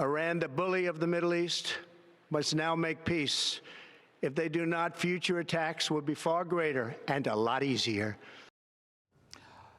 Iran, the bully of the Middle East, must now make peace. If they do not, future attacks will be far greater and a lot easier.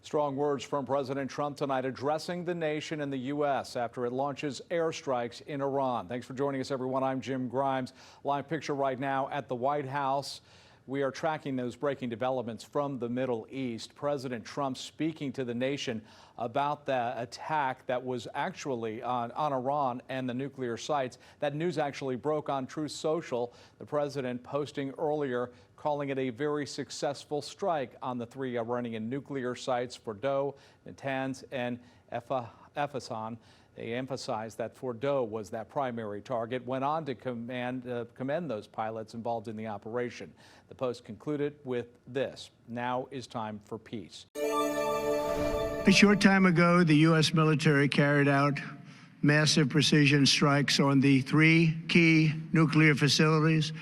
Strong words from President Trump tonight addressing the nation and the U.S. after it launches airstrikes in Iran. Thanks for joining us, everyone. I'm Jim Grimes. Live picture right now at the White House. We are tracking those breaking developments from the Middle East. President Trump speaking to the nation about the attack that was actually on Iran and the nuclear sites. That news actually broke on Truth Social. The president posting earlier, calling it a very successful strike on the 3 Iranian nuclear sites, Fordo, Natanz, and Isfahan. They emphasized that Fordo was that primary target, went on to commend those pilots involved in the operation. The Post concluded with this: now is time for peace. A short time ago, the U.S. military carried out massive precision strikes on the 3 key nuclear facilities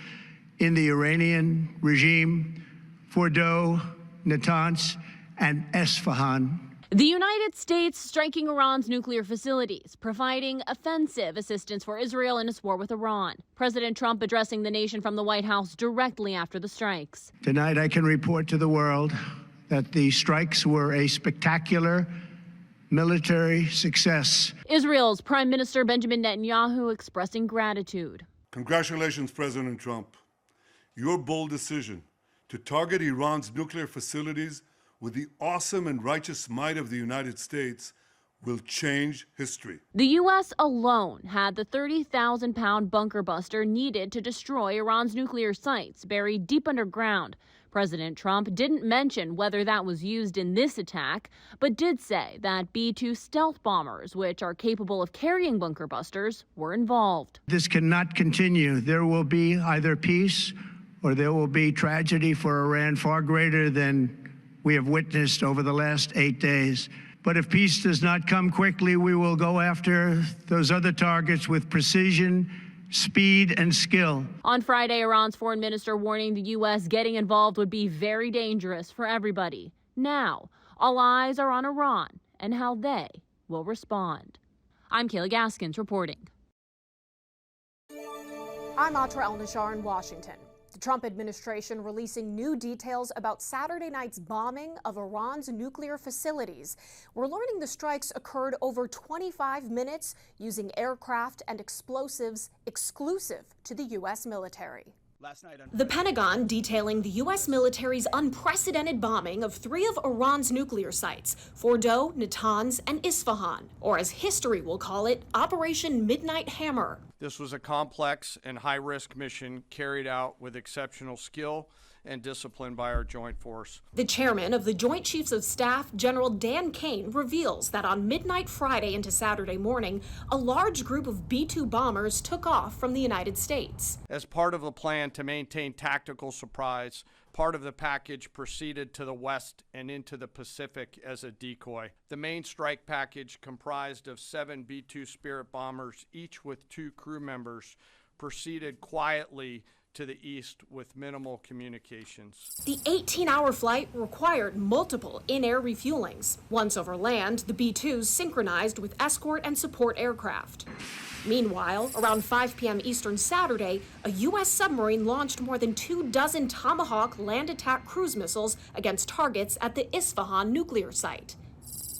in the Iranian regime: Fordo, Natanz, and Isfahan. The United States striking Iran's nuclear facilities, providing offensive assistance for Israel in its war with Iran. President Trump addressing the nation from the White House directly after the strikes. Tonight, I can report to the world that the strikes were a spectacular military success. Israel's Prime Minister Benjamin Netanyahu expressing gratitude. Congratulations, President Trump. Your bold decision to target Iran's nuclear facilities with the awesome and righteous might of the United States will change history. The U.S. alone had the 30,000-pound bunker buster needed to destroy Iran's nuclear sites buried deep underground. President Trump didn't mention whether that was used in this attack, but did say that B-2 stealth bombers, which are capable of carrying bunker busters, were involved. This cannot continue. There will be either peace or there will be tragedy for Iran far greater than we have witnessed over the last 8 days. But if peace does not come quickly, we will go after those other targets with precision, speed, and skill. On Friday, Iran's foreign minister warning the U.S. getting involved would be very dangerous for everybody. Now, all eyes are on Iran and how they will respond. I'm Kayla Gaskins reporting. I'm Atra El-Nashar in Washington. The Trump administration releasing new details about Saturday night's bombing of Iran's nuclear facilities. We're learning the strikes occurred over 25 minutes using aircraft and explosives exclusive to the U.S. military. The Pentagon detailing the U.S. military's unprecedented bombing of 3 of Iran's nuclear sites, Fordo, Natanz, and Isfahan, or as history will call it, Operation Midnight Hammer. This was a complex and high-risk mission carried out with exceptional skill and discipline by our joint force. The chairman of the Joint Chiefs of Staff, General Dan Kane, reveals that on midnight Friday into Saturday morning, a large group of B-2 bombers took off from the United States. As part of the plan to maintain tactical surprise, part of the package proceeded to the west and into the Pacific as a decoy. The main strike package, comprised of 7 B-2 Spirit bombers, each with 2 crew members, proceeded quietly to the east with minimal communications. The 18-hour flight required multiple in-air refuelings. Once over land, the B-2s synchronized with escort and support aircraft. Meanwhile, around 5 p.m. Eastern Saturday, a U.S. submarine launched more than 24 Tomahawk land attack cruise missiles against targets at the Isfahan nuclear site.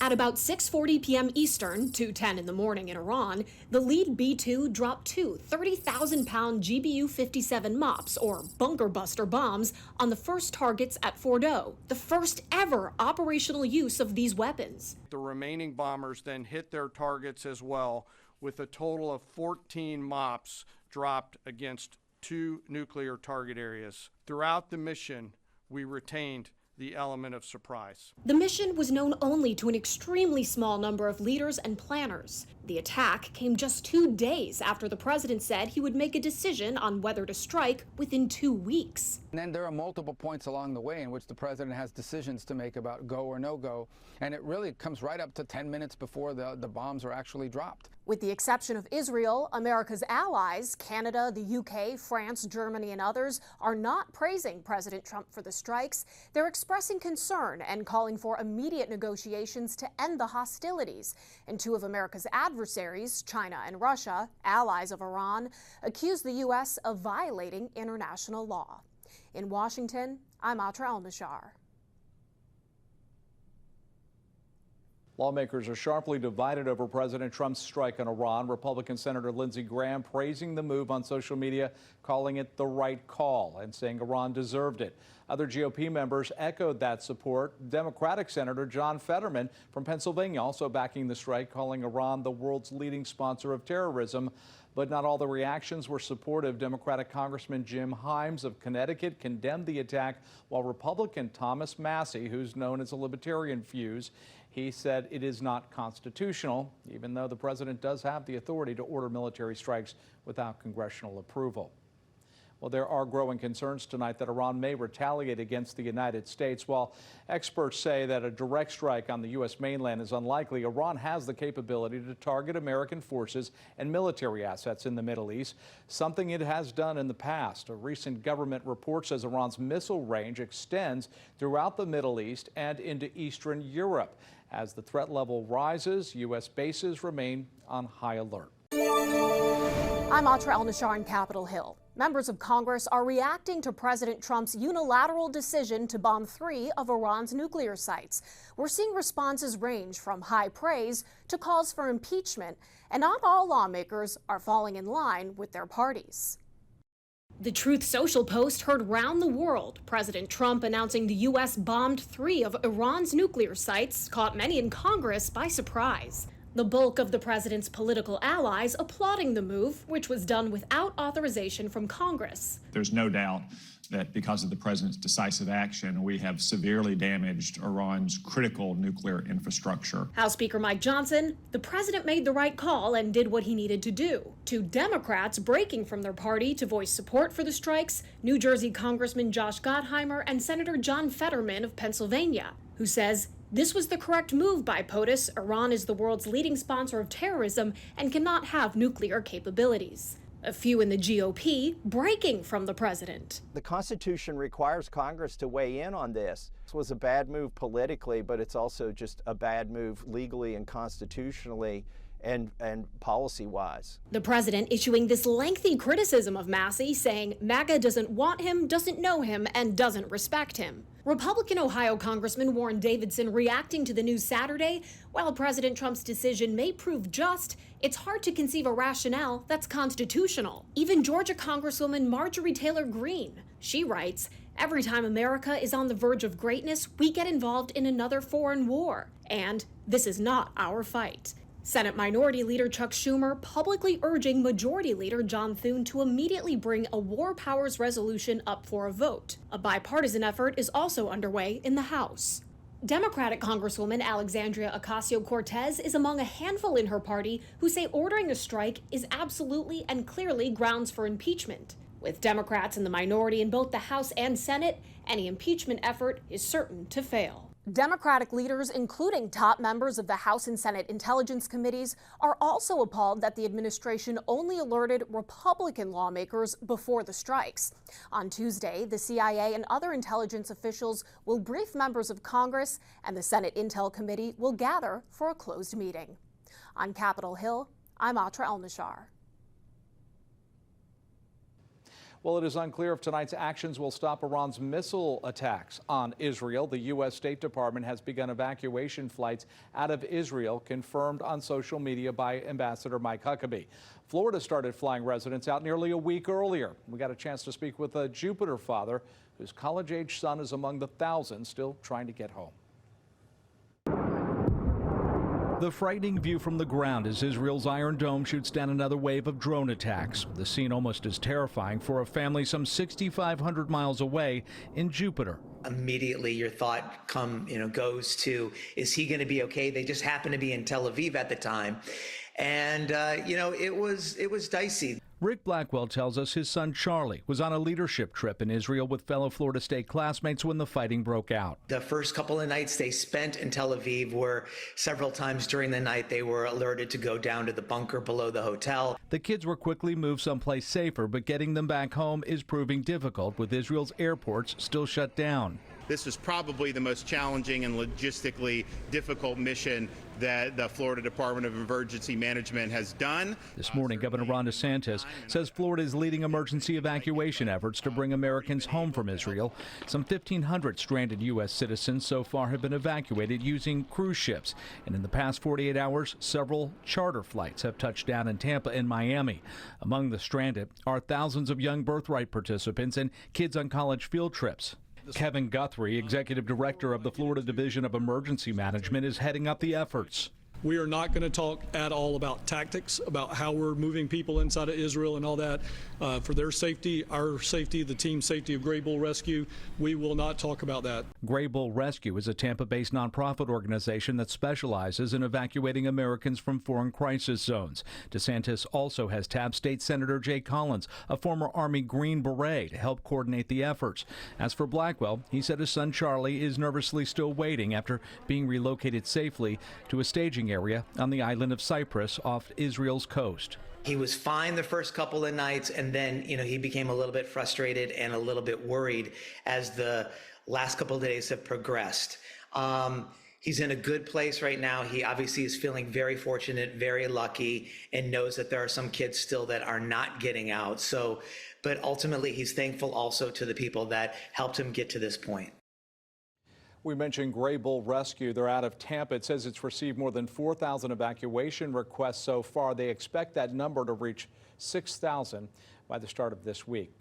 At about 6:40 p.m. Eastern, 2:10 in the morning in Iran, the lead B-2 dropped 2 30,000-pound GBU-57 MOPS, or bunker buster bombs, on the first targets at Fordo, the first ever operational use of these weapons. The remaining bombers then hit their targets as well, with a total of 14 MOPS dropped against 2 nuclear target areas. Throughout the mission, we retained the element of surprise. The mission was known only to an extremely small number of leaders and planners. The attack came just 2 days after the president said he would make a decision on whether to strike within 2 weeks. And then there are multiple points along the way in which the president has decisions to make about go or no go, and it really comes right up to 10 minutes before the bombs are actually dropped. With the exception of Israel, America's allies, Canada, the UK, France, Germany, and others, are not praising President Trump for the strikes. They're expressing concern and calling for immediate negotiations to end the hostilities. And two of America's adversaries, China and Russia, allies of Iran, accuse the U.S. of violating international law. In Washington, I'm Atra El-Nashar. Lawmakers are sharply divided over President Trump's strike on Iran. Republican Senator Lindsey Graham praising the move on social media, calling it the right call and saying Iran deserved it. Other GOP members echoed that support. Democratic Senator John Fetterman from Pennsylvania also backing the strike, calling Iran the world's leading sponsor of terrorism. But not all the reactions were supportive. Democratic Congressman Jim Himes of Connecticut condemned the attack, while Republican Thomas Massie, who's known as a libertarian fuse, he said it is not constitutional, even though the president does have the authority to order military strikes without congressional approval. Well, there are growing concerns tonight that Iran may retaliate against the United States. While experts say that a direct strike on the U.S. mainland is unlikely, Iran has the capability to target American forces and military assets in the Middle East, something it has done in the past. A recent government report says Iran's missile range extends throughout the Middle East and into Eastern Europe. As the threat level rises, U.S. bases remain on high alert. I'm Atra El-Nashar in Capitol Hill. Members of Congress are reacting to President Trump's unilateral decision to bomb 3 of Iran's nuclear sites. We're seeing responses range from high praise to calls for impeachment, and not all lawmakers are falling in line with their parties. The Truth Social post heard round the world. President Trump announcing the U.S. bombed 3 of Iran's nuclear sites caught many in Congress by surprise. The bulk of the president's political allies applauding the move, which was done without authorization from Congress. There's no doubt that because of the president's decisive action, we have severely damaged Iran's critical nuclear infrastructure. House Speaker Mike Johnson, the president made the right call and did what he needed to do. 2 Democrats breaking from their party to voice support for the strikes, New Jersey Congressman Josh Gottheimer and Senator John Fetterman of Pennsylvania, who says this was the correct move by POTUS. Iran is the world's leading sponsor of terrorism and cannot have nuclear capabilities. A few in the GOP breaking from the president. The Constitution requires Congress to weigh in on this. This was a bad move politically, but it's also just a bad move legally and constitutionally and policy-wise. The president issuing this lengthy criticism of Massie, saying MAGA doesn't want him, doesn't know him, and doesn't respect him. Republican Ohio Congressman Warren Davidson reacting to the news Saturday, while President Trump's decision may prove just, it's hard to conceive a rationale that's constitutional. Even Georgia Congresswoman Marjorie Taylor Greene, she writes, every time America is on the verge of greatness, we get involved in another foreign war. And this is not our fight. Senate Minority Leader Chuck Schumer publicly urging Majority Leader John Thune to immediately bring a war powers resolution up for a vote. A bipartisan effort is also underway in the House. Democratic Congresswoman Alexandria Ocasio-Cortez is among a handful in her party who say ordering a strike is absolutely and clearly grounds for impeachment. With Democrats in the minority in both the House and Senate, any impeachment effort is certain to fail. Democratic leaders, including top members of the House and Senate Intelligence Committees, are also appalled that the administration only alerted Republican lawmakers before the strikes. On Tuesday, the CIA and other intelligence officials will brief members of Congress, and the Senate Intel Committee will gather for a closed meeting. On Capitol Hill, I'm Atra El-Nashar. Well, it is unclear if tonight's actions will stop Iran's missile attacks on Israel. The U.S. State Department has begun evacuation flights out of Israel, confirmed on social media by Ambassador Mike Huckabee. Florida started flying residents out nearly a week earlier. We got a chance to speak with a Jupiter father whose college-age son is among the thousands still trying to get home. The frightening view from the ground as Israel's Iron Dome shoots down another wave of drone attacks. The scene almost as terrifying for a family some 6,500 miles away in Jupiter. Immediately your thought goes to, is he going to be okay? They just happened to be in Tel Aviv at the time. And, it was dicey. Rick Blackwell tells us his son Charlie was on a leadership trip in Israel with fellow Florida State classmates when the fighting broke out. The first couple of nights they spent in Tel Aviv were several times during the night they were alerted to go down to the bunker below the hotel. The kids were quickly moved someplace safer, but getting them back home is proving difficult with Israel's airports still shut down. This is probably the most challenging and logistically difficult mission that the Florida Department of Emergency Management has done. This morning, Governor Ron DeSantis says Florida is leading emergency evacuation efforts to bring Americans home from Israel. Some 1,500 stranded U.S. citizens so far have been evacuated using cruise ships. And in the past 48 hours, several charter flights have touched down in Tampa and Miami. Among the stranded are thousands of young birthright participants and kids on college field trips. Kevin Guthrie, executive director of the Florida Division of Emergency Management, is heading up the efforts. We are not going to talk at all about tactics, about how we're moving people inside of Israel and all that. For their safety, our safety, the team safety of Gray Bull Rescue, we will not talk about that. Gray Bull Rescue is a Tampa-based nonprofit organization that specializes in evacuating Americans from foreign crisis zones. DeSantis also has tapped State Senator Jay Collins, a former Army Green Beret, to help coordinate the efforts. As for Blackwell, he said his son Charlie is nervously still waiting after being relocated safely to a staging area on the island of Cyprus off Israel's coast. He was fine the first couple of nights, and then, he became a little bit frustrated and a little bit worried as the last couple of days have progressed. He's in a good place right now. He obviously is feeling very fortunate, very lucky, and knows that there are some kids still that are not getting out. But ultimately, he's thankful also to the people that helped him get to this point. We mentioned Gray Bull Rescue. They're out of Tampa. It says it's received more than 4,000 evacuation requests so far. They expect that number to reach 6,000 by the start of this week.